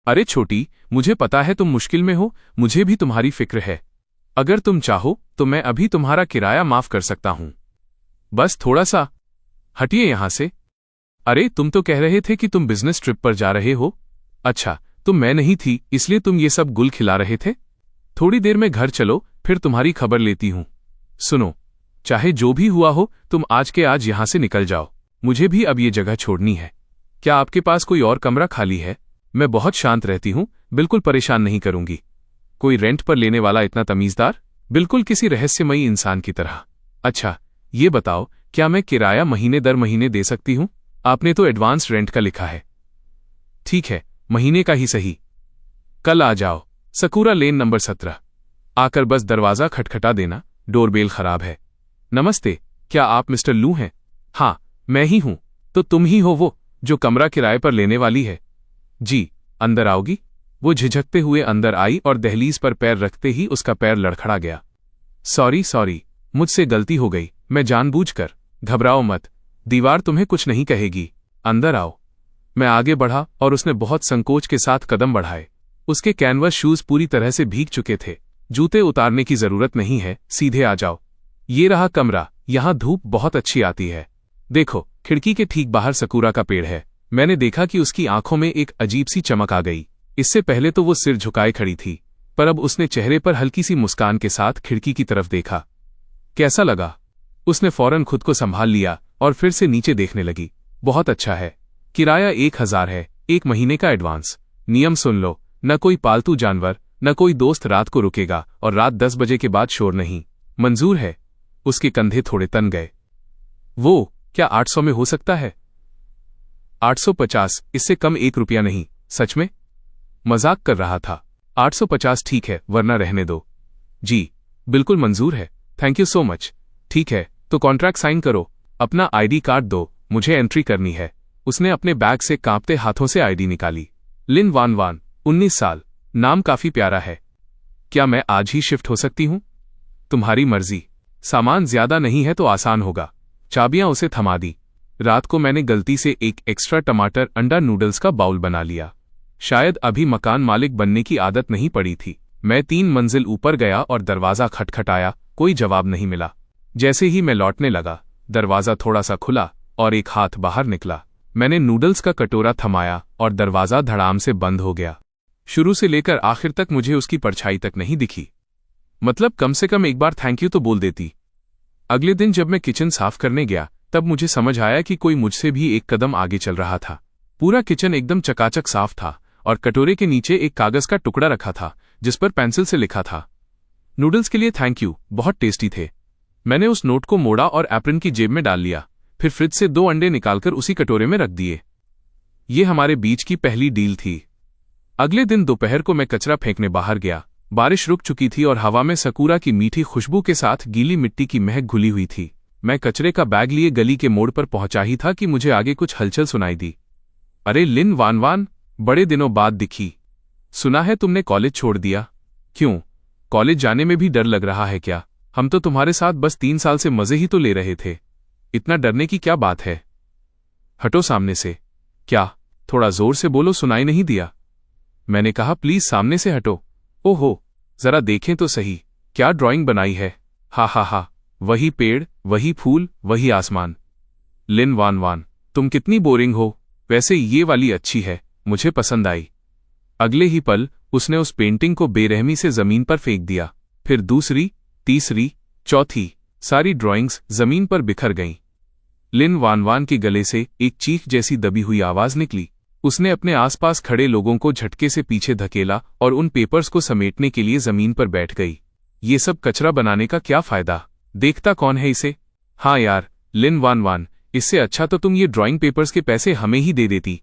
अरे छोटी, मुझे पता है तुम मुश्किल में हो, मुझे भी तुम्हारी फिक्र है। अगर तुम चाहो तो मैं अभी तुम्हारा किराया माफ कर सकता हूं। बस थोड़ा सा हटिए यहां से। अरे तुम तो कह रहे थे कि तुम बिजनेस ट्रिप पर जा रहे हो। अच्छा, तो मैं नहीं थी इसलिए तुम ये सब गुल खिला रहे थे। थोड़ी देर में घर चलो, फिर तुम्हारी खबर लेती हूं। सुनो, चाहे जो भी हुआ हो, तुम आज के आज यहां से निकल जाओ। मुझे भी अब ये जगह छोड़नी है। क्या आपके पास कोई और कमरा खाली है? मैं बहुत शांत रहती हूं, बिल्कुल परेशान नहीं करूंगी। कोई रेंट पर लेने वाला इतना तमीजदार, बिल्कुल किसी रहस्यमयी इंसान की तरह। अच्छा, ये बताओ, क्या मैं किराया महीने दर महीने दे सकती हूं? आपने तो एडवांस रेंट का लिखा है। ठीक है, महीने का ही सही। कल आ जाओ, सकूरा लेन नंबर 17। आकर बस दरवाजा खटखटा देना, डोरबेल खराब है। नमस्ते, क्या आप मिस्टर लू हैं? हाँ, मैं ही हूं। तो तुम ही हो वो जो कमरा किराए पर लेने वाली है? जी, अंदर आओगी? वो झिझकते हुए अंदर आई और दहलीज पर पैर रखते ही उसका पैर लड़खड़ा गया। सॉरी, मुझसे गलती हो गई, मैं जानबूझकर। घबराओ मत, दीवार तुम्हें कुछ नहीं कहेगी। अंदर आओ। मैं आगे बढ़ा और उसने बहुत संकोच के साथ कदम बढ़ाए। उसके कैनवस शूज पूरी तरह से भीग चुके थे। जूते उतारने की जरूरत नहीं है, सीधे आ जाओ। ये रहा कमरा, यहां धूप बहुत अच्छी आती है। देखो, खिड़की के ठीक बाहर सकूरा का पेड़ है। मैंने देखा कि उसकी आंखों में एक अजीब सी चमक आ गई। इससे पहले तो वो सिर झुकाए खड़ी थी, पर अब उसने चेहरे पर हल्की सी मुस्कान के साथ खिड़की की तरफ देखा। कैसा लगा? उसने फौरन खुद को संभाल लिया और फिर से नीचे देखने लगी। बहुत अच्छा है। किराया 1000 है, 1 महीने का एडवांस। नियम सुन लो, न कोई पालतू जानवर, न कोई दोस्त रात को रुकेगा और रात 10 बजे के बाद शोर नहीं। मंजूर है? उसके कंधे थोड़े तन गए। वो क्या 800 में हो सकता है? 850, इससे कम 1 रुपया नहीं। सच में? मजाक कर रहा था। 850 ठीक है, वरना रहने दो। जी, बिल्कुल मंजूर है। Thank you so much. ठीक है, तो कॉन्ट्रैक्ट साइन करो। अपना आईडी कार्ड दो, मुझे एंट्री करनी है। उसने अपने बैग से कांपते हाथों से आईडी निकाली। लिन वान वान, 19 साल। नाम काफी प्यारा है। क्या मैं आज ही शिफ्ट हो सकती हूं? तुम्हारी मर्जी। सामान ज्यादा नहीं है तो आसान होगा। चाबियां उसे थमा दी। रात को मैंने गलती से एक एक्स्ट्रा टमाटर अंडा नूडल्स का बाउल बना लिया। शायद अभी मकान मालिक बनने की आदत नहीं पड़ी थी। मैं 3 मंजिल ऊपर गया और दरवाजा खटखटाया, कोई जवाब नहीं मिला। जैसे ही मैं लौटने लगा, दरवाजा थोड़ा सा खुला और एक हाथ बाहर निकला। मैंने नूडल्स का कटोरा थमाया और दरवाजा धड़ाम से बंद हो गया। शुरू से लेकर आखिर तक मुझे उसकी परछाई तक नहीं दिखी। मतलब कम से कम एक बार थैंक यू तो बोल देती। अगले दिन जब मैं किचन साफ करने गया, तब मुझे समझ आया कि कोई मुझसे भी एक कदम आगे चल रहा था। पूरा किचन एकदम चकाचक साफ था और कटोरे के नीचे एक कागज का टुकड़ा रखा था जिस पर पेंसिल से लिखा था, नूडल्स के लिए थैंक यू, बहुत टेस्टी थे। मैंने उस नोट को मोड़ा और एप्रन की जेब में डाल लिया, फिर फ्रिज से 2 अंडे निकालकर उसी कटोरे में रख दिए। ये हमारे बीच की पहली डील थी। अगले दिन दोपहर को मैं कचरा फेंकने बाहर गया। बारिश रुक चुकी थी और हवा में सकूरा की मीठी खुशबू के साथ गीली मिट्टी की महक घुली हुई थी। मैं कचरे का बैग लिए गली के मोड़ पर पहुंचा ही था कि मुझे आगे कुछ हलचल सुनाई दी। अरे लिन वान वान, बड़े दिनों बाद दिखी। सुना है तुमने कॉलेज छोड़ दिया। क्यों? कॉलेज जाने में भी डर लग रहा है क्या? हम तो तुम्हारे साथ बस 3 साल से मजे ही तो ले रहे थे। इतना डरने की क्या बात है? हटो सामने से। क्या? थोड़ा जोर से बोलो, सुनाई नहीं दिया। मैंने कहा प्लीज सामने से हटो। ओहो, जरा देखें तो सही, क्या ड्राइंग बनाई है। हा, वही पेड़, वही फूल, वही आसमान। लिन वान वान, तुम कितनी बोरिंग हो। वैसे ये वाली अच्छी है, मुझे पसंद आई। अगले ही पल उसने उस पेंटिंग को बेरहमी से जमीन पर फेंक दिया। फिर दूसरी, तीसरी, चौथी, सारी ड्राइंग्स जमीन पर बिखर गईं। लिन वान वान के गले से एक चीख जैसी दबी हुई आवाज निकली। उसने अपने आसपास खड़े लोगों को झटके से पीछे धकेला और उन पेपर्स को समेटने के लिए जमीन पर बैठ गई। ये सब कचरा बनाने का क्या फायदा? देखता कौन है इसे? हाँ यार, लिन वान वान, इससे अच्छा तो तुम ये ड्राइंग पेपर्स के पैसे हमें ही दे देती।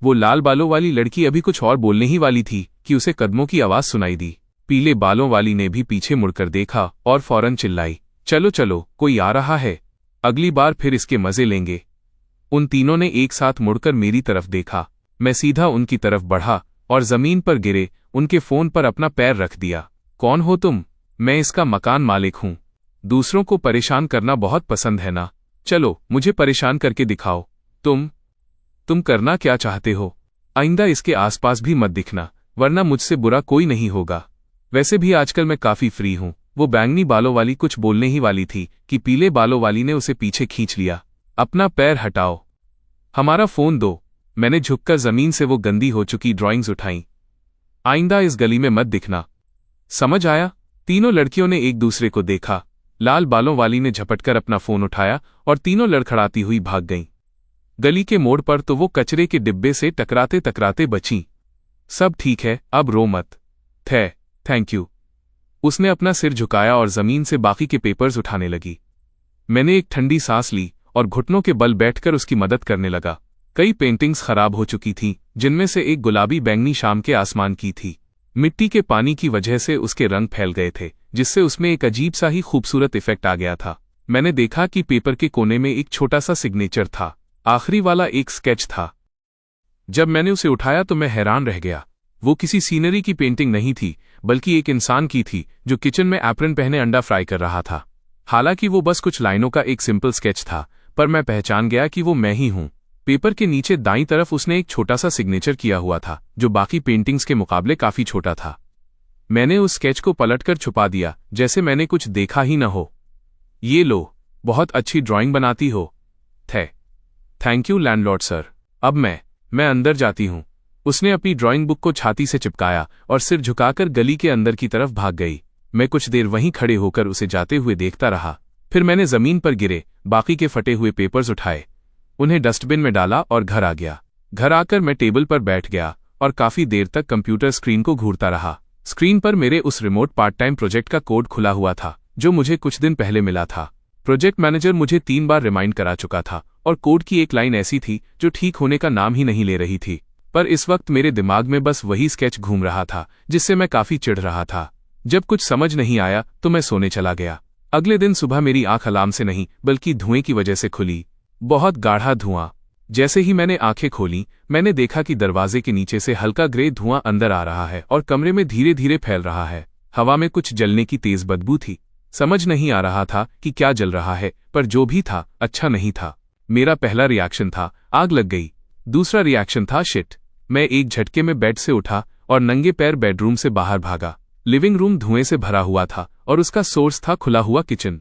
वो लाल बालों वाली लड़की अभी कुछ और बोलने ही वाली थी कि उसे कदमों की आवाज सुनाई दी। पीले बालों वाली ने भी पीछे मुड़कर देखा और फौरन चिल्लाई, चलो चलो, कोई आ रहा है, अगली बार फिर इसके मजे लेंगे। उन तीनों ने एक साथ मुड़कर मेरी तरफ देखा। मैं सीधा उनकी तरफ बढ़ा और जमीन पर गिरे उनके फोन पर अपना पैर रख दिया। कौन हो तुम? मैं इसका मकान मालिक हूं। दूसरों को परेशान करना बहुत पसंद है ना? चलो मुझे परेशान करके दिखाओ। तुम करना क्या चाहते हो? आइंदा इसके आसपास भी मत दिखना, वरना मुझसे बुरा कोई नहीं होगा। वैसे भी आजकल मैं काफी फ्री हूं। वो बैंगनी बालों वाली कुछ बोलने ही वाली थी कि पीले बालों वाली ने उसे पीछे खींच लिया। अपना पैर हटाओ, हमारा फोन दो। मैंने झुककर जमीन से वो गंदी हो चुकी ड्राइंग्स उठाई। आइंदा इस गली में मत दिखना, समझ आया? तीनों लड़कियों ने एक दूसरे को देखा। लाल बालों वाली ने झपटकर अपना फोन उठाया और तीनों लड़खड़ाती हुई भाग गईं। गली के मोड़ पर तो वो कचरे के डिब्बे से टकराते टकराते बचीं। सब ठीक है, अब रो मत। Thank you. उसने अपना सिर झुकाया और जमीन से बाकी के पेपर्स उठाने लगी। मैंने एक ठंडी सांस ली और घुटनों के बल बैठकर उसकी मदद करने लगा। कई पेंटिंग्स खराब हो चुकी थीं, जिनमें से एक गुलाबी बैंगनी शाम के आसमान की थी। मिट्टी के पानी की वजह से उसके रंग फैल गए थे, जिससे उसमें एक अजीब सा ही खूबसूरत इफेक्ट आ गया था। मैंने देखा कि पेपर के कोने में एक छोटा सा सिग्नेचर था। आखिरी वाला एक स्केच था। जब मैंने उसे उठाया तो मैं हैरान रह गया। वो किसी सीनरी की पेंटिंग नहीं थी, बल्कि एक इंसान की थी जो किचन में एप्रन पहने अंडा फ्राई कर रहा था। हालांकि वो बस कुछ लाइनों का एक सिंपल स्केच था, पर मैं पहचान गया कि वो मैं ही हूं। पेपर के नीचे दाईं तरफ उसने एक छोटा सा सिग्नेचर किया हुआ था, जो बाकी पेंटिंग्स के मुकाबले काफी छोटा था। मैंने उस स्केच को पलटकर छुपा दिया, जैसे मैंने कुछ देखा ही न हो। ये लो, बहुत अच्छी ड्राइंग बनाती हो। Thank you landlord sir. अब मैं अंदर जाती हूं। उसने अपनी ड्राइंग बुक को छाती से चिपकाया और सिर झुकाकर गली के अंदर की तरफ भाग गई। मैं कुछ देर वहीं खड़े होकर उसे जाते हुए देखता रहा। फिर मैंने जमीन पर गिरे बाकी के फटे हुए पेपर्स उठाए, उन्हें डस्टबिन में डाला और घर आ गया। घर आकर मैं टेबल पर बैठ गया और काफी देर तक कंप्यूटर स्क्रीन को घूरता रहा। स्क्रीन पर मेरे उस रिमोट पार्ट टाइम प्रोजेक्ट का कोड खुला हुआ था, जो मुझे कुछ दिन पहले मिला था। प्रोजेक्ट मैनेजर मुझे 3 बार रिमाइंड करा चुका था और कोड की एक लाइन ऐसी थी जो ठीक होने का नाम ही नहीं ले रही थी। पर इस वक्त मेरे दिमाग में बस वही स्केच घूम रहा था, जिससे मैं काफी चिढ़ रहा था। जब कुछ समझ नहीं आया तो मैं सोने चला गया। अगले दिन सुबह मेरी आंख अलार्म से नहीं बल्कि धुएं की वजह से खुली। बहुत गाढ़ा धुआं। जैसे ही मैंने आंखें खोली, मैंने देखा कि दरवाजे के नीचे से हल्का ग्रे धुआं अंदर आ रहा है और कमरे में धीरे धीरे फैल रहा है। हवा में कुछ जलने की तेज बदबू थी। समझ नहीं आ रहा था कि क्या जल रहा है, पर जो भी था अच्छा नहीं था। मेरा पहला रिएक्शन था आग लग गई। दूसरा रिएक्शन था शिट। मैं एक झटके में बेड से उठा और नंगे पैर बेडरूम से बाहर भागा। लिविंग रूम धुएं से भरा हुआ था और उसका सोर्स था खुला हुआ किचन।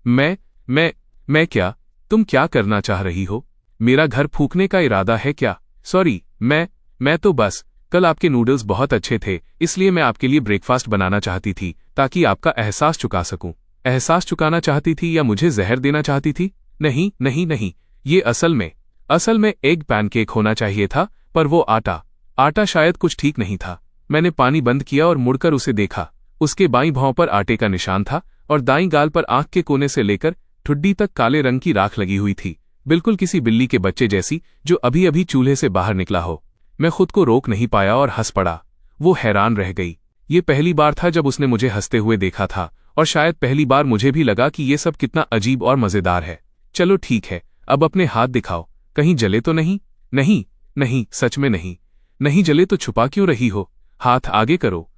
मैं क्या? तुम क्या करना चाह रही हो? मेरा घर फूंकने का इरादा है क्या? सॉरी, मैं तो बस कल आपके नूडल्स बहुत अच्छे थे, इसलिए मैं आपके लिए ब्रेकफास्ट बनाना चाहती थी ताकि आपका एहसास चुका सकूं। एहसास चुकाना चाहती थी या मुझे जहर देना चाहती थी? नहीं, ये असल में एग पैनकेक होना चाहिए था, पर वो आटा शायद कुछ ठीक नहीं था। मैंने पानी बंद किया और मुड़कर उसे देखा। उसके बाईं भौं पर आटे का निशान था और दाईं गाल पर आंख के कोने से लेकर ठुड्डी तक काले रंग की राख लगी हुई थी, बिल्कुल किसी बिल्ली के बच्चे जैसी जो अभी अभी चूल्हे से बाहर निकला हो। मैं खुद को रोक नहीं पाया और हंस पड़ा। वो हैरान रह गई। ये पहली बार था जब उसने मुझे हंसते हुए देखा था, और शायद पहली बार मुझे भी लगा कि ये सब कितना अजीब और मजेदार है। चलो ठीक है, अब अपने हाथ दिखाओ, कहीं जले तो नहीं? नहीं, सच में नहीं जले तो छुपा क्यों रही हो? हाथ आगे करो।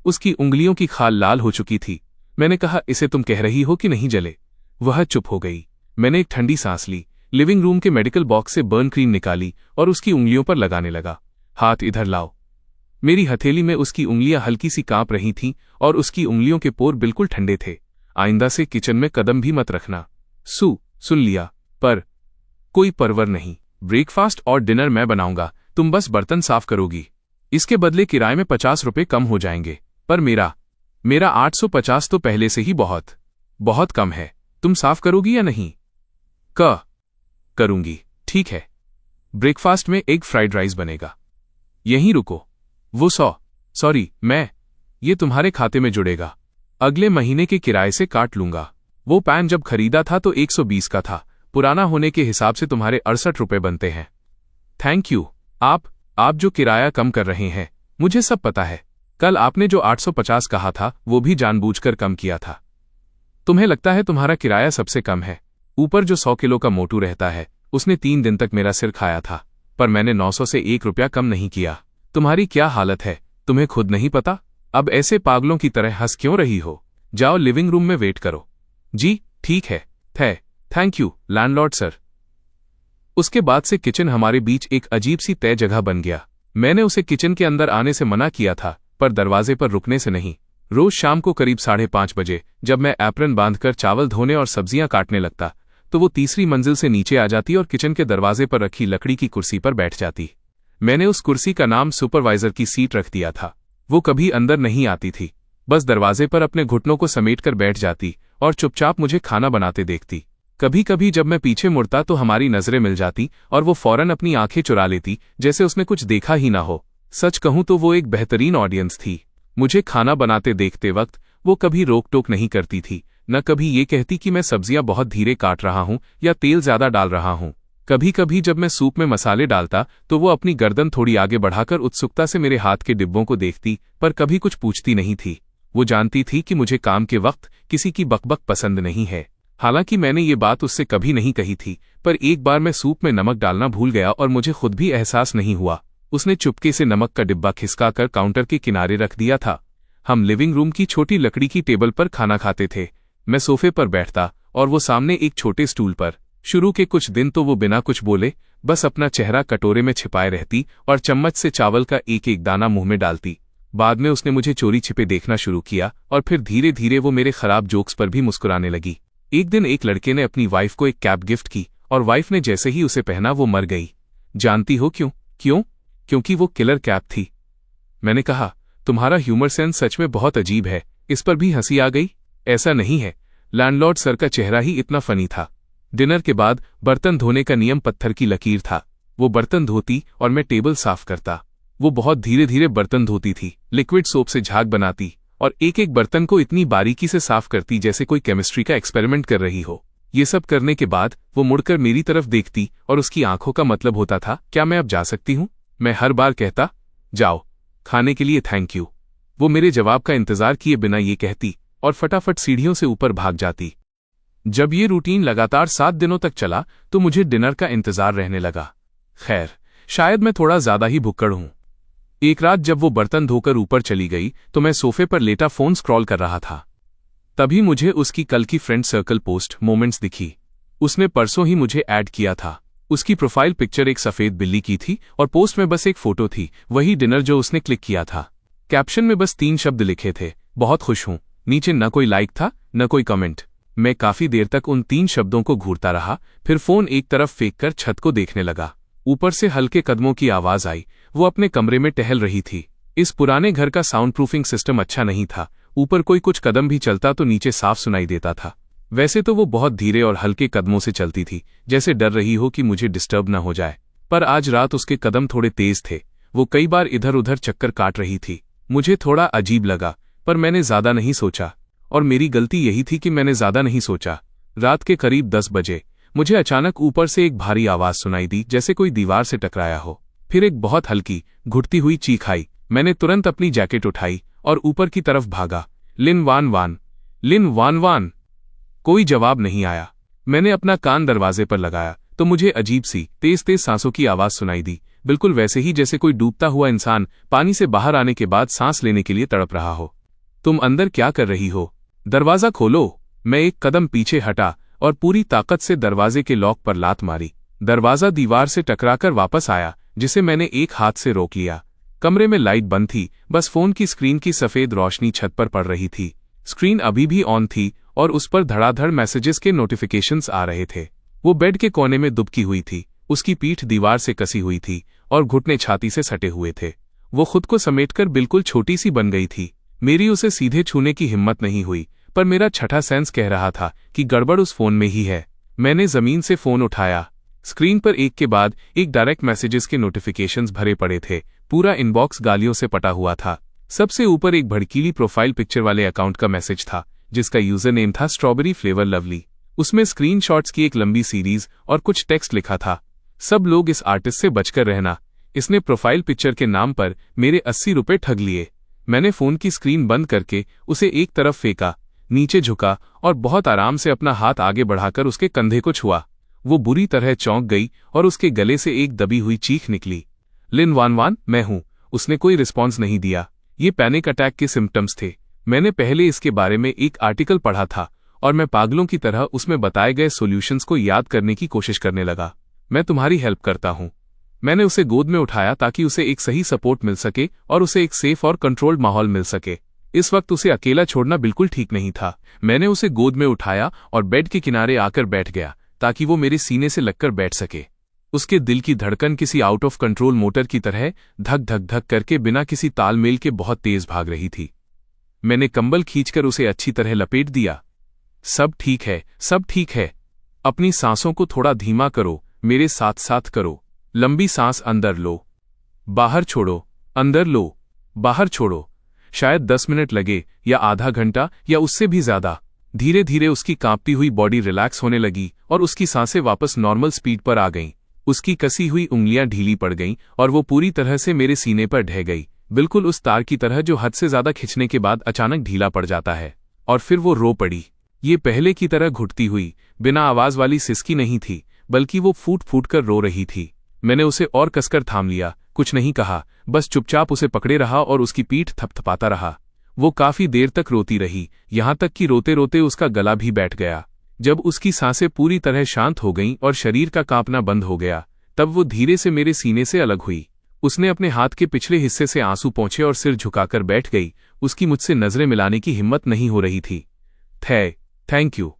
उसकी उंगलियों की खाल लाल हो चुकी थी। मैंने कहा, इसे तुम कह रही हो कि नहीं जले? वह चुप हो गई। मैंने एक ठंडी सांस ली, लिविंग रूम के मेडिकल बॉक्स से बर्न क्रीम निकाली और उसकी उंगलियों पर लगाने लगा। हाथ इधर लाओ। मेरी हथेली में उसकी उंगलियां हल्की सी कांप रही थीं और उसकी उंगलियों के पोर बिल्कुल ठंडे थे। आइंदा से किचन में कदम भी मत रखना। सुन लिया, पर कोई परवर नहीं। ब्रेकफास्ट और डिनर मैं बनाऊंगा, तुम बस बर्तन साफ करोगी। इसके बदले किराए में 50 रुपए कम हो जाएंगे, पर मेरा 850 तो पहले से ही बहुत कम है। तुम साफ करोगी या नहीं? करूंगी। ठीक है, ब्रेकफास्ट में एग फ्राइड राइस बनेगा। यहीं रुको। वो सॉरी, ये तुम्हारे खाते में जुड़ेगा। अगले महीने के किराए से काट लूंगा। वो पैन जब खरीदा था तो 120 का था, पुराना होने के हिसाब से तुम्हारे 68 रुपए बनते हैं। Thank you. आप जो किराया कम कर रहे हैं, मुझे सब पता है। कल आपने जो 850 कहा था वो भी जानबूझकर कम किया था। तुम्हें लगता है तुम्हारा किराया सबसे कम है? ऊपर जो 100 किलो का मोटू रहता है, उसने 3 दिन तक मेरा सिर खाया था, पर मैंने 900 से 1 रुपया कम नहीं किया। तुम्हारी क्या हालत है, तुम्हें खुद नहीं पता? अब ऐसे पागलों की तरह हंस क्यों रही हो? जाओ लिविंग रूम में वेट करो। जी ठीक है। Thank you landlord sir. उसके बाद से किचन हमारे बीच एक अजीब सी तय जगह बन गया। मैंने उसे किचन के अंदर आने से मना किया था, पर दरवाजे पर रुकने से नहीं। रोज शाम को करीब 5:30 बजे जब मैं एप्रन बांधकर चावल धोने और सब्जियां काटने लगता, तो वो तीसरी मंजिल से नीचे आ जाती और किचन के दरवाजे पर रखी लकड़ी की कुर्सी पर बैठ जाती। मैंने उस कुर्सी का नाम सुपरवाइजर की सीट रख दिया था। वो कभी अंदर नहीं आती थी, बस दरवाजे पर अपने घुटनों को समेटकर बैठ जाती और चुपचाप मुझे खाना बनाते देखती। कभी कभी जब मैं पीछे मुड़ता तो हमारी नजरें मिल जाती और वो फौरन अपनी आंखें चुरा लेती, जैसे उसने कुछ देखा ही ना हो। सच कहूं तो वो एक बेहतरीन ऑडियंस थी। मुझे खाना बनाते देखते वक्त वो कभी रोक टोक नहीं करती थी, न कभी ये कहती कि मैं सब्जियां बहुत धीरे काट रहा हूं या तेल ज्यादा डाल रहा हूं। कभी कभी जब मैं सूप में मसाले डालता तो वो अपनी गर्दन थोड़ी आगे बढ़ाकर उत्सुकता से मेरे हाथ के डिब्बों को देखती, पर कभी कुछ पूछती नहीं थी। वो जानती थी कि मुझे काम के वक्त किसी की बकबक पसंद नहीं है। हालांकि मैंने ये बात उससे कभी नहीं कही थी, पर एक बार मैं सूप में नमक डालना भूल गया और मुझे खुद भी एहसास नहीं हुआ। उसने चुपके से नमक का डिब्बा खिसकाकर काउंटर के किनारे रख दिया था। हम लिविंग रूम की छोटी लकड़ी की टेबल पर खाना खाते थे। मैं सोफे पर बैठता और वो सामने एक छोटे स्टूल पर। शुरू के कुछ दिन तो वो बिना कुछ बोले बस अपना चेहरा कटोरे में छिपाए रहती और चम्मच से चावल का एक एक दाना मुंह में डालती। बाद में उसने मुझे चोरी छिपे देखना शुरू किया और फिर धीरे धीरे वो मेरे खराब जोक्स पर भी मुस्कुराने लगी। एक दिन एक लड़के ने अपनी वाइफ को एक कैप गिफ्ट की और वाइफ ने जैसे ही उसे पहना वो मर गई। जानती हो क्यों? क्योंकि वो किलर कैप थी। मैंने कहा, तुम्हारा ह्यूमर सेंस सच में बहुत अजीब है। इस पर भी हंसी आ गई। ऐसा नहीं है, लैंडलॉर्ड सर का चेहरा ही इतना फनी था। डिनर के बाद बर्तन धोने का नियम पत्थर की लकीर था। वो बर्तन धोती और मैं टेबल साफ करता। वो बहुत धीरे धीरे बर्तन धोती थी, लिक्विड सोप से झाग बनाती और एक एक बर्तन को इतनी बारीकी से साफ करती जैसे कोई केमिस्ट्री का एक्सपेरिमेंट कर रही हो। ये सब करने के बाद वो मुड़कर मेरी तरफ देखती और उसकी आंखों का मतलब होता था, क्या मैं अब जा सकती हूं? मैं हर बार कहता, जाओ, खाने के लिए थैंक यू। वो मेरे जवाब का इंतजार किए बिना ये कहती और फटाफट सीढ़ियों से ऊपर भाग जाती। जब ये रूटीन लगातार 7 दिनों तक चला तो मुझे डिनर का इंतजार रहने लगा। खैर, शायद मैं थोड़ा ज्यादा ही भुक्कड़ हूं। एक रात जब वो बर्तन धोकर ऊपर चली गई तो मैं सोफे पर लेटा फोन स्क्रॉल कर रहा था। तभी मुझे उसकी कल की फ्रेंड सर्कल पोस्ट मोमेंट्स दिखी। उसने परसों ही मुझे ऐड किया था। उसकी प्रोफाइल पिक्चर एक सफेद बिल्ली की थी और पोस्ट में बस एक फोटो थी, वही डिनर जो उसने क्लिक किया था। कैप्शन में बस 3 शब्द लिखे थे, बहुत खुश हूं। नीचे न कोई लाइक था न कोई कमेंट। मैं काफी देर तक उन 3 शब्दों को घूरता रहा, फिर फोन एक तरफ फेंक कर छत को देखने लगा। ऊपर से हल्के कदमों की आवाज आई। वो अपने कमरे में टहल रही थी। इस पुराने घर का साउंड प्रूफिंग सिस्टम अच्छा नहीं था। ऊपर कोई कुछ कदम भी चलता तो नीचे साफ सुनाई देता था। वैसे तो वो बहुत धीरे और हल्के कदमों से चलती थी, जैसे डर रही हो कि मुझे डिस्टर्ब न हो जाए। पर आज रात उसके कदम थोड़े तेज थे। वो कई बार इधर उधर चक्कर काट रही थी। मुझे थोड़ा अजीब लगा, पर मैंने ज्यादा नहीं सोचा। और मेरी गलती यही थी कि मैंने ज्यादा नहीं सोचा। रात के करीब 10 बजे मुझे अचानक ऊपर से एक भारी आवाज सुनाई दी, जैसे कोई दीवार से टकराया हो। फिर एक बहुत हल्की, घुटती हुई चीख आई। मैंने तुरंत अपनी जैकेट उठाई और ऊपर की तरफ भागा। लिन वान वान, लिन वान वान। कोई जवाब नहीं आया। मैंने अपना कान दरवाजे पर लगाया तो मुझे अजीब सी तेज तेज सांसों की आवाज सुनाई दी, बिल्कुल वैसे ही जैसे कोई डूबता हुआ इंसान पानी से बाहर आने के बाद सांस लेने के लिए तड़प रहा हो। तुम अंदर क्या कर रही हो? दरवाजा खोलो। मैं एक कदम पीछे हटा और पूरी ताकत से दरवाजे के लॉक पर लात मारी। दरवाजा दीवार से टकराकर वापस आया, जिसे मैंने एक हाथ से रोक लिया। कमरे में लाइट बंद थी, बस फोन की स्क्रीन की सफेद रोशनी छत पर पड़ रही थी। स्क्रीन अभी भी ऑन थी और उस पर धड़ाधड़ मैसेजेस के नोटिफिकेशंस आ रहे थे। वो बेड के कोने में दुबकी हुई थी। उसकी पीठ दीवार से कसी हुई थी और घुटने छाती से सटे हुए थे। वो खुद को समेटकर बिल्कुल छोटी सी बन गई थी। मेरी उसे सीधे छूने की हिम्मत नहीं हुई, पर मेरा छठा सेंस कह रहा था कि गड़बड़ उस फोन में ही है। मैंने जमीन से फोन उठाया। स्क्रीन पर एक के बाद एक डायरेक्ट मैसेजेस के नोटिफिकेशंस भरे पड़े थे। पूरा इनबॉक्स गालियों से पटा हुआ था। सबसे ऊपर एक भड़कीली प्रोफाइल पिक्चर वाले अकाउंट का मैसेज था, जिसका यूजर नेम था स्ट्रॉबेरी फ्लेवर लवली। उसमें स्क्रीनशॉट्स की एक लंबी सीरीज और कुछ टेक्स्ट लिखा था, सब लोग इस आर्टिस्ट से बचकर रहना। इसने प्रोफाइल पिक्चर के नाम पर मेरे 80 रुपए ठग लिए। मैंने फोन की स्क्रीन बंद करके उसे एक तरफ फेंका, नीचे झुका और बहुत आराम से अपना हाथ आगे बढ़ाकर उसके कंधे को छुआ। वो बुरी तरह चौंक गई और उसके गले से एक दबी हुई चीख निकली। लिन वान वान, मैं हूं। उसने कोई रिस्पॉन्स नहीं दिया। ये पैनिक अटैक के सिम्टम्स थे। मैंने पहले इसके बारे में एक आर्टिकल पढ़ा था और मैं पागलों की तरह उसमें बताए गए सॉल्यूशंस को याद करने की कोशिश करने लगा। मैं तुम्हारी हेल्प करता हूं। मैंने उसे गोद में उठाया ताकि उसे एक सही सपोर्ट मिल सके और उसे एक सेफ और कंट्रोल्ड माहौल मिल सके। इस वक्त उसे अकेला छोड़ना बिल्कुल ठीक नहीं था। मैंने उसे गोद में उठाया और बेड के किनारे आकर बैठ गया ताकि वो मेरे सीने से लगकर बैठ सके। उसके दिल की धड़कन किसी आउट ऑफ कंट्रोल मोटर की तरह धक धक धक करके बिना किसी तालमेल के बहुत तेज भाग रही थी। मैंने कंबल खींचकर उसे अच्छी तरह लपेट दिया। सब ठीक है, सब ठीक है। अपनी सांसों को थोड़ा धीमा करो, मेरे साथ साथ करो। लंबी सांस अंदर लो, बाहर छोड़ो, अंदर लो, बाहर छोड़ो। शायद 10 मिनट लगे या आधा घंटा या उससे भी ज्यादा। धीरे धीरे उसकी कांपती हुई बॉडी रिलैक्स होने लगी और उसकी सांसें वापस नॉर्मल स्पीड पर आ गईं। उसकी कसी हुई उंगलियां ढीली पड़ गईं और वो पूरी तरह से मेरे सीने पर ढह गई, बिल्कुल उस तार की तरह जो हद से ज्यादा खिंचने के बाद अचानक ढीला पड़ जाता है। और फिर वो रो पड़ी। ये पहले की तरह घुटती हुई, बिना आवाज वाली सिसकी नहीं थी, बल्कि वो फूट फूट कर रो रही थी। मैंने उसे और कसकर थाम लिया, कुछ नहीं कहा, बस चुपचाप उसे पकड़े रहा और उसकी पीठ थपथपाता रहा। वो काफी देर तक रोती रही, यहां तक कि रोते रोते उसका गला भी बैठ गया। जब उसकी सांसें पूरी तरह शांत हो गईं और शरीर का कांपना बंद हो गया, तब वो धीरे से मेरे सीने से अलग हुई। उसने अपने हाथ के पिछले हिस्से से आंसू पोंछे और सिर झुकाकर बैठ गई। उसकी मुझसे नजरें मिलाने की हिम्मत नहीं हो रही थी। Thank you.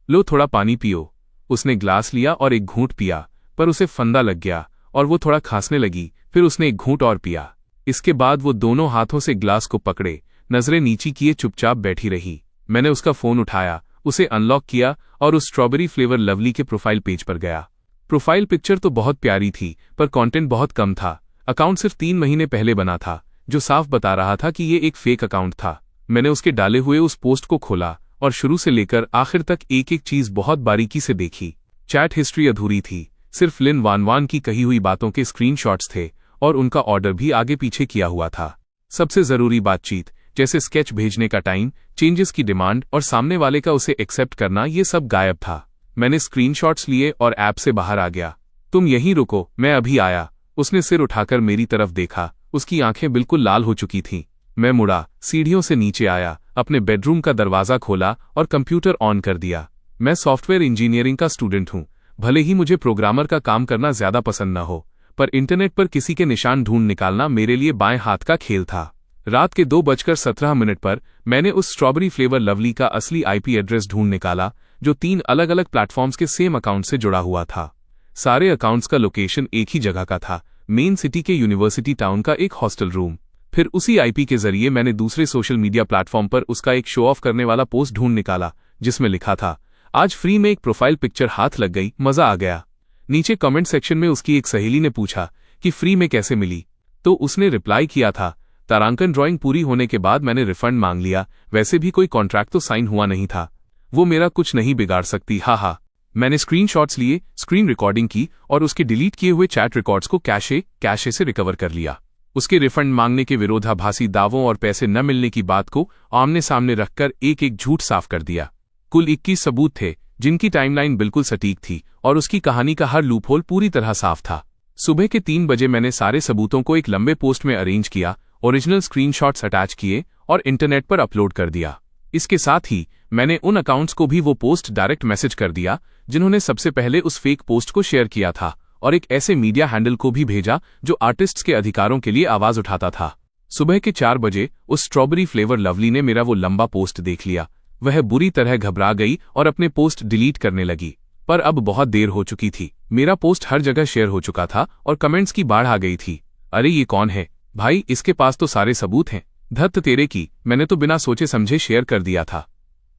लो थोड़ा पानी पियो। उसने ग्लास लिया और एक घूंट पिया, पर उसे फंदा लग गया और वो थोड़ा खांसने लगी। फिर उसने एक घूंट और पिया। इसके बाद वो दोनों हाथों से ग्लास को पकड़े, नजरें नीची किए चुपचाप बैठी रही। मैंने उसका फोन उठाया, उसे अनलॉक किया और उस स्ट्रॉबेरी फ्लेवर लवली के प्रोफाइल पेज पर गया। प्रोफाइल पिक्चर तो बहुत प्यारी थी, पर कंटेंट बहुत कम था। अकाउंट सिर्फ 3 महीने पहले बना था, जो साफ बता रहा था कि ये एक फेक अकाउंट था। मैंने उसके डाले हुए उस पोस्ट को खोला और शुरू से लेकर आखिर तक एक एक चीज बहुत बारीकी से देखी। चैट हिस्ट्री अधूरी थी, सिर्फ लिन वान वान की कही हुई बातों के स्क्रीनशॉट्स थे और उनका ऑर्डर भी आगे पीछे किया हुआ था। सबसे जरूरी बातचीत, जैसे स्केच भेजने का टाइम, चेंजेस की डिमांड और सामने वाले का उसे एक्सेप्ट करना, ये सब गायब था। मैंने स्क्रीनशॉट्स लिए और ऐप से बाहर आ गया। तुम यहीं रुको, मैं अभी आया। उसने सिर उठाकर मेरी तरफ देखा, उसकी आंखें बिल्कुल लाल हो चुकी थीं। मैं मुड़ा, सीढ़ियों से नीचे आया, अपने बेडरूम का दरवाजा खोला और कंप्यूटर ऑन कर दिया। मैं सॉफ्टवेयर इंजीनियरिंग का स्टूडेंट हूं। भले ही मुझे प्रोग्रामर का काम करना ज्यादा पसंद न हो, पर इंटरनेट पर किसी के निशान ढूंढ निकालना मेरे लिए बाएं हाथ का खेल था। रात के 2:17 पर मैंने उस स्ट्रॉबेरी फ्लेवर लवली का असली आईपी एड्रेस ढूंढ निकाला, जो 3 अलग अलग प्लेटफॉर्म्स के सेम अकाउंट से जुड़ा हुआ था। सारे अकाउंट्स का लोकेशन एक ही जगह का था, मेन सिटी के यूनिवर्सिटी टाउन का एक हॉस्टल रूम। फिर उसी आईपी के जरिए मैंने दूसरे सोशल मीडिया प्लेटफॉर्म पर उसका एक शो ऑफ करने वाला पोस्ट ढूंढ निकाला, जिसमें लिखा था, आज फ्री में एक प्रोफाइल पिक्चर हाथ लग गई, मजा आ गया। नीचे कमेंट सेक्शन में उसकी एक सहेली ने पूछा कि फ्री में कैसे मिली, तो उसने रिप्लाई किया था, तारांकन ड्राइंग पूरी होने के बाद मैंने रिफंड मांग लिया, वैसे भी कोई कॉन्ट्रैक्ट तो साइन हुआ नहीं था, वो मेरा कुछ नहीं बिगाड़ सकती, हा। मैंने स्क्रीनशॉट्स लिए, स्क्रीन रिकॉर्डिंग की और उसके डिलीट किए हुए चैट रिकॉर्ड्स को कैशे से रिकवर कर लिया। उसके रिफंड मांगने के विरोधाभासी दावों और पैसे न मिलने की बात को आमने सामने रखकर एक एक झूठ साफ कर दिया। कुल 21 सबूत थे, जिनकी टाइमलाइन बिल्कुल सटीक थी और उसकी कहानी का हर लूपहोल पूरी तरह साफ था। सुबह के 3 बजे मैंने सारे सबूतों को एक लंबे पोस्ट में अरेंज किया, ओरिजिनल स्क्रीनशॉट्स अटैच किए और इंटरनेट पर अपलोड कर दिया। इसके साथ ही मैंने उन अकाउंट्स को भी वो पोस्ट डायरेक्ट मैसेज कर दिया जिन्होंने सबसे पहले उस फेक पोस्ट को शेयर किया था, और एक ऐसे मीडिया हैंडल को भी भेजा जो आर्टिस्ट्स के अधिकारों के लिए आवाज उठाता था। सुबह के 4 बजे उस स्ट्रॉबेरी फ्लेवर लवली ने मेरा वो लंबा पोस्ट देख लिया। वह बुरी तरह घबरा गई और अपने पोस्ट डिलीट करने लगी, पर अब बहुत देर हो चुकी थी। मेरा पोस्ट हर जगह शेयर हो चुका था और कमेंट्स की बाढ़ आ गई थी। अरे ये कौन है भाई, इसके पास तो सारे सबूत हैं। धत्त तेरे की, मैंने तो बिना सोचे समझे शेयर कर दिया था।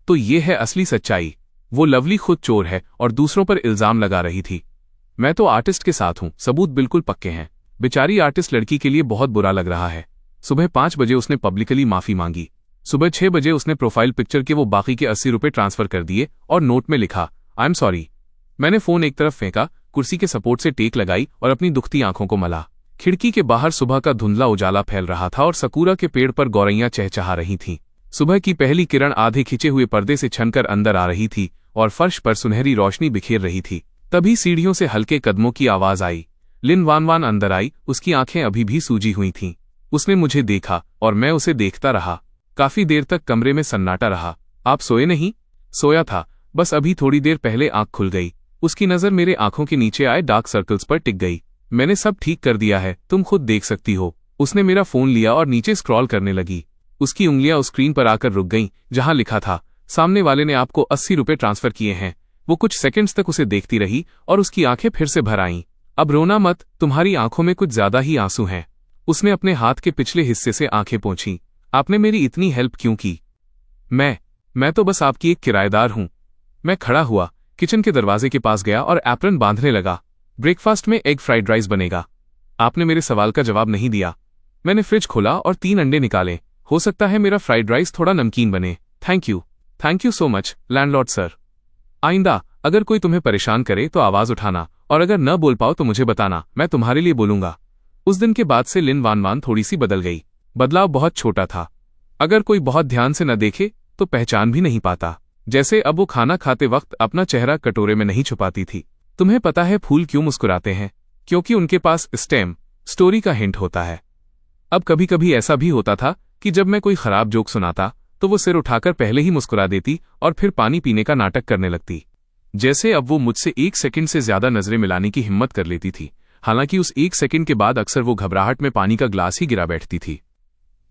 तो ये है असली सच्चाई। वो लवली खुद चोर है और दूसरों पर इल्जाम लगा रही थी। मैं तो आर्टिस्ट के साथ हूं, सबूत बिल्कुल पक्के हैं। बेचारी आर्टिस्ट लड़की के लिए बहुत बुरा लग रहा है। सुबह 5 बजे उसने पब्लिकली माफी मांगी। सुबह 6 बजे उसने प्रोफाइल पिक्चर के वो बाकी के 80 रुपए ट्रांसफर कर दिए और नोट में लिखा, आई एम सॉरी। मैंने फोन एक तरफ फेंका, कुर्सी के सपोर्ट से टेक लगाई और अपनी दुखती आंखों को मला। खिड़की के बाहर सुबह का धुंधला उजाला फैल रहा था और सकूरा के पेड़ पर गौरैयां चहचहा रही थीं। सुबह की पहली किरण आधे खिंचे हुए पर्दे से छनकर अंदर आ रही थी और फर्श पर सुनहरी रोशनी बिखेर रही थी। तभी सीढ़ियों से हल्के कदमों की आवाज आई। लिन वान वान अंदर आई, उसकी आंखें अभी भी सूजी हुई थीं। उसने मुझे देखा और मैं उसे देखता रहा। काफी देर तक कमरे में सन्नाटा रहा। आप सोए नहीं? सोया था, बस अभी थोड़ी देर पहले आंख खुल गई। उसकी नजर मेरे आंखों के नीचे आए डार्क सर्कल्स पर टिक गई। मैंने सब ठीक कर दिया है, तुम खुद देख सकती हो। उसने मेरा फोन लिया और नीचे स्क्रॉल करने लगी। उसकी उंगलियां उस स्क्रीन पर आकर रुक गईं जहां लिखा था, सामने वाले ने आपको 80 रुपए ट्रांसफर किए हैं। वो कुछ सेकंड्स तक उसे देखती रही और उसकी आंखें फिर से भर आईं। अब रोना मत, तुम्हारी आंखों में कुछ ज्यादा ही आंसू हैं। उसने अपने हाथ के पिछले हिस्से से आंखें पोंछीं। आपने मेरी इतनी हेल्प क्यों की? मैं तो बस आपकी एक किराएदार हूं। मैं खड़ा हुआ, किचन के दरवाजे के पास गया और एप्रन बांधने लगा। ब्रेकफास्ट में एग फ्राइड राइस बनेगा। आपने मेरे सवाल का जवाब नहीं दिया। मैंने फ्रिज खोला और 3 अंडे निकाले। हो सकता है मेरा फ्राइड राइस थोड़ा नमकीन बने। Thank you so much landlord sir. आइंदा अगर कोई तुम्हें परेशान करे तो आवाज उठाना, और अगर न बोल पाओ तो मुझे बताना, मैं तुम्हारे लिए बोलूंगा। उस दिन के बाद से लिन वान वान थोड़ी सी बदल गई। बदलाव बहुत छोटा था। अगर कोई बहुत ध्यान से न देखे तो पहचान भी नहीं पाता। जैसे अब वो खाना खाते वक्त अपना चेहरा कटोरे में नहीं छुपाती थी। तुम्हें पता है फूल क्यों मुस्कुराते हैं? क्योंकि उनके पास स्टेम स्टोरी का हिंट होता है। अब कभी कभी ऐसा भी होता था कि जब मैं कोई खराब जोक सुनाता तो वो सिर उठाकर पहले ही मुस्कुरा देती और फिर पानी पीने का नाटक करने लगती। जैसे अब वो मुझसे 1 सेकंड से ज्यादा नजरें मिलाने की हिम्मत कर लेती थी। हालांकि उस 1 सेकंड के बाद अक्सर वो घबराहट में पानी का ग्लास ही गिरा बैठती थी।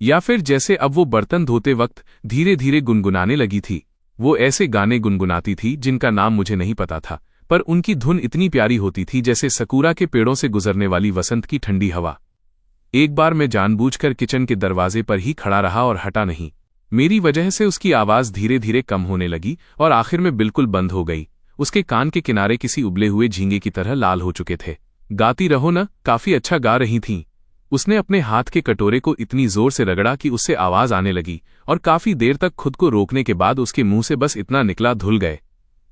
या फिर जैसे अब वो बर्तन धोते वक्त धीरे धीरे गुनगुनाने लगी थी। वो ऐसे गाने गुनगुनाती थी जिनका नाम मुझे नहीं पता था, पर उनकी धुन इतनी प्यारी होती थी जैसे सकूरा के पेड़ों से गुजरने वाली वसंत की ठंडी हवा। एक बार मैं जानबूझकर किचन के दरवाजे पर ही खड़ा रहा और हटा नहीं। मेरी वजह से उसकी आवाज धीरे धीरे कम होने लगी और आखिर में बिल्कुल बंद हो गई। उसके कान के किनारे किसी उबले हुए झींगे की तरह लाल हो चुके थे। गाती रहो न, काफी अच्छा गा रही थीं। उसने अपने हाथ के कटोरे को इतनी जोर से रगड़ा कि उससे आवाज आने लगी, और काफी देर तक खुद को रोकने के बाद उसके मुंह से बस इतना निकला, धुल गए।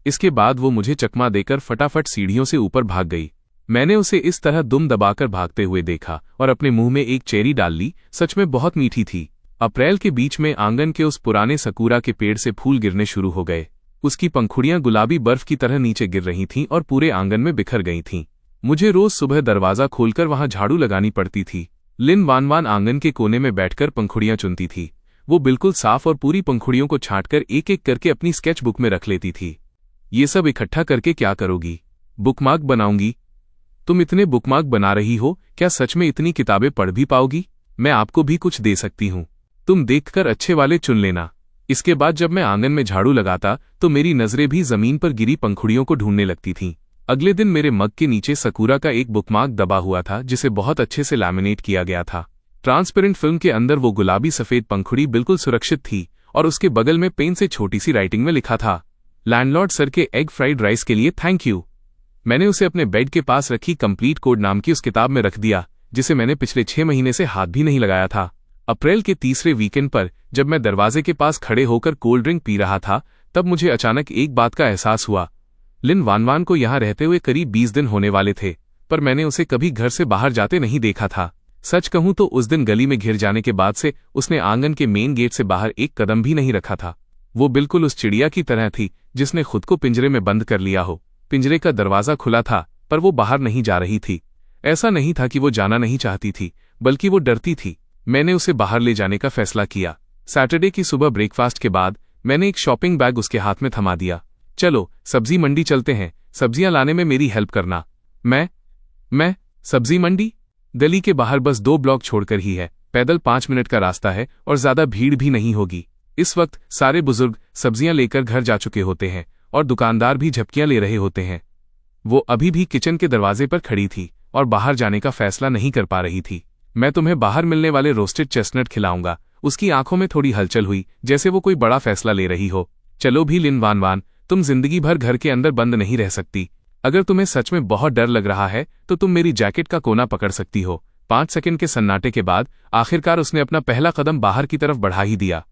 इसके बाद वो मुझे चकमा देकर फटाफट सीढ़ियों से ऊपर भाग गई। मैंने उसे इस तरह दुम दबाकर भागते हुए देखा और अपने मुंह में एक चेरी डाल ली। सच में बहुत मीठी थी। अप्रैल के बीच में आंगन के उस पुराने सकूरा के पेड़ से फूल गिरने शुरू हो गए। उसकी पंखुड़ियां गुलाबी बर्फ की तरह नीचे गिर रही थीं और पूरे आंगन में बिखर गई थीं। मुझे रोज सुबह दरवाजा खोलकर वहां झाड़ू लगानी पड़ती थी। लिन वान वान आंगन के कोने में बैठकर पंखुड़ियां चुनती थी। वो बिल्कुल साफ और पूरी पंखुड़ियों को छांटकर एक एक करके अपनी स्केच बुक में रख लेती थी। ये सब इकट्ठा करके क्या करोगी? बुकमार्क बनाऊंगी। तुम इतने बुकमार्क बना रही हो, क्या सच में इतनी किताबें पढ़ भी पाओगी? मैं आपको भी कुछ दे सकती हूँ। तुम देखकर अच्छे वाले चुन लेना। इसके बाद जब मैं आंगन में झाड़ू लगाता तो मेरी नजरें भी जमीन पर गिरी पंखुड़ियों को ढूंढने लगती थीं। अगले दिन मेरे मग के नीचे सकूरा का एक बुकमार्क दबा हुआ था जिसे बहुत अच्छे से लैमिनेट किया गया था। ट्रांसपेरेंट फिल्म के अंदर वो गुलाबी सफेद पंखुड़ी बिल्कुल सुरक्षित थी और उसके बगल में पेन से छोटी सी राइटिंग में लिखा था, लैंडलॉर्ड सर के एग फ्राइड राइस के लिए थैंक यू। मैंने उसे अपने बेड के पास रखी कंप्लीट कोड नाम की उस किताब में रख दिया जिसे मैंने पिछले 6 महीने से हाथ भी नहीं लगाया था। अप्रैल के तीसरे वीकेंड पर जब मैं दरवाजे के पास खड़े होकर कोल्ड ड्रिंक पी रहा था तब मुझे अचानक एक बात का एहसास हुआ। लिन वान वान को यहाँ रहते हुए करीब 20 दिन होने वाले थे, पर मैंने उसे कभी घर से बाहर जाते नहीं देखा था। सच कहूं तो उस दिन गली में घिर जाने के बाद से उसने आंगन के मेन गेट से बाहर एक कदम भी नहीं रखा था। वो बिल्कुल उस चिड़िया की तरह थी जिसने खुद को पिंजरे में बंद कर लिया हो। पिंजरे का दरवाजा खुला था पर वो बाहर नहीं जा रही थी। ऐसा नहीं था कि वो जाना नहीं चाहती थी, बल्कि वो डरती थी। मैंने उसे बाहर ले जाने का फैसला किया। सैटरडे की सुबह ब्रेकफास्ट के बाद मैंने एक शॉपिंग बैग उसके हाथ में थमा दिया। चलो सब्जी मंडी चलते हैं, सब्जियां लाने में मेरी हेल्प करना। मैं सब्जी मंडी? गली के बाहर बस 2 ब्लॉक छोड़कर ही है। पैदल 5 मिनट का रास्ता है और ज्यादा भीड़ भी नहीं होगी। इस वक्त सारे बुजुर्ग सब्जियां लेकर घर जा चुके होते हैं और दुकानदार भी झपकियां ले रहे होते हैं। वो अभी भी किचन के दरवाजे पर खड़ी थी और बाहर जाने का फैसला नहीं कर पा रही थी। मैं तुम्हें बाहर मिलने वाले रोस्टेड चेस्टनट खिलाऊंगा। उसकी आंखों में थोड़ी हलचल हुई जैसे वो कोई बड़ा फैसला ले रही हो। चलो भी लिन वान वान, तुम जिंदगी भर घर के अंदर बंद नहीं रह सकती। अगर तुम्हें सच में बहुत डर लग रहा है तो तुम मेरी जैकेट का कोना पकड़ सकती हो। 5 सेकंड के सन्नाटे के बाद आखिरकार उसने अपना पहला कदम बाहर की तरफ बढ़ा ही दिया।